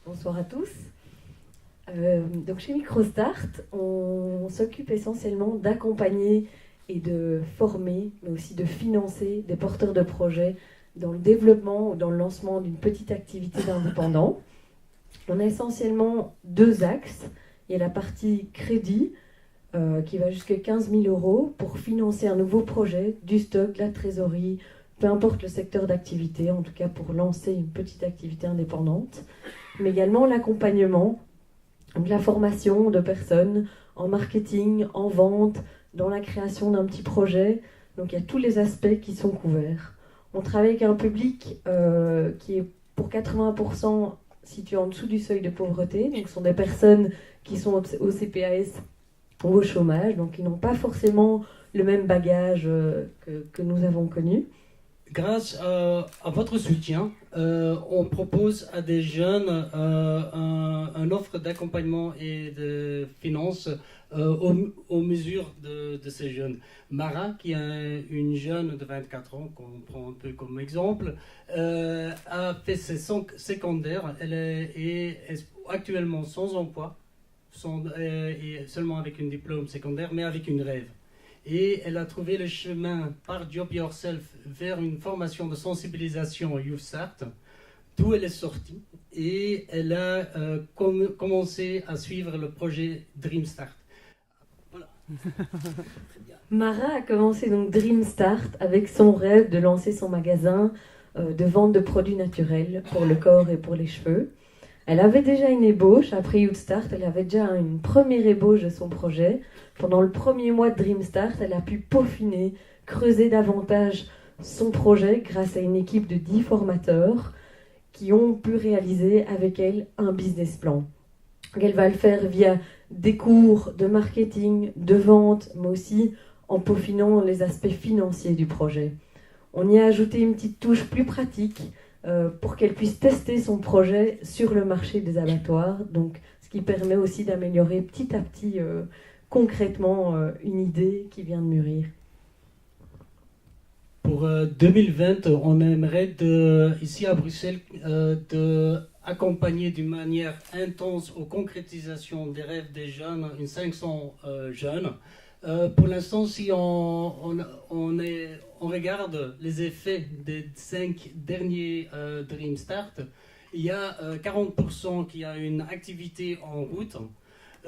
Bonsoir à tous. Donc chez Microstart, on s'occupe essentiellement d'accompagner et de former, mais aussi de financer des porteurs de projets dans le développement ou dans le lancement d'une petite activité d'indépendant. On a essentiellement deux axes. Il y a la partie crédit qui va jusqu'à 15 000 € pour financer un nouveau projet, du stock, la trésorerie, peu importe le secteur d'activité, en tout cas pour lancer une petite activité indépendante. Mais également l'accompagnement, donc la formation de personnes en marketing, en vente, dans la création d'un petit projet. Donc il y a tous les aspects qui sont couverts. On travaille avec un public qui est pour 80% situé en dessous du seuil de pauvreté. Donc ce sont des personnes qui sont au CPAS ou au chômage, donc ils n'ont pas forcément le même bagage que nous avons connu. Grâce à votre soutien, on propose à des jeunes une offre d'accompagnement et de finances aux mesures de ces jeunes. Mara, qui est une jeune de 24 ans, qu'on prend un peu comme exemple, a fait ses secondaires. Elle est actuellement sans emploi, et seulement avec un diplôme secondaire, mais avec une rêve. Et elle a trouvé le chemin par Job Yourself vers une formation de sensibilisation au Youth Start, d'où elle est sortie. Et elle a commencé à suivre le projet Dream Start. Voilà. Mara a commencé donc Dream Start avec son rêve de lancer son magasin de vente de produits naturels pour le corps et pour les cheveux. Elle avait déjà une ébauche, après Youth Start, elle avait déjà une première ébauche de son projet. Pendant le premier mois de Dream Start, elle a pu peaufiner, creuser davantage son projet grâce à une équipe de 10 formateurs qui ont pu réaliser avec elle un business plan. Elle va le faire via des cours de marketing, de vente, mais aussi en peaufinant les aspects financiers du projet. On y a ajouté une petite touche plus pratique pour qu'elle puisse tester son projet sur le marché des abattoirs, donc ce qui permet aussi d'améliorer petit à petit concrètement une idée qui vient de mûrir. Pour 2020, on aimerait ici à Bruxelles accompagner d'une manière intense aux concrétisations des rêves des jeunes, une 500 jeunes. Pour l'instant, si on regarde les effets des 5 derniers Dream Start, il y a 40% qui a une activité en route.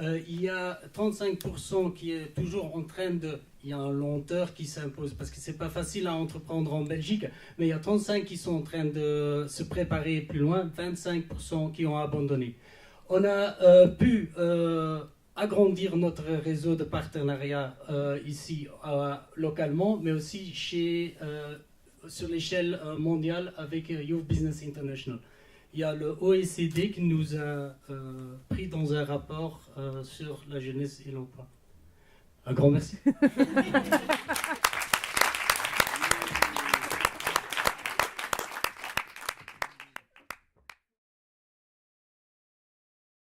Il y a 35% qui est toujours en train de... Il y a une lenteur qui s'impose parce que c'est pas facile à entreprendre en Belgique, mais il y a 35% qui sont en train de se préparer plus loin, 25% qui ont abandonné. On a pu agrandir notre réseau de partenariats ici localement, mais aussi sur l'échelle mondiale avec Youth Business International. Il y a le OECD qui nous a pris dans un rapport sur la jeunesse et l'emploi. Un grand merci.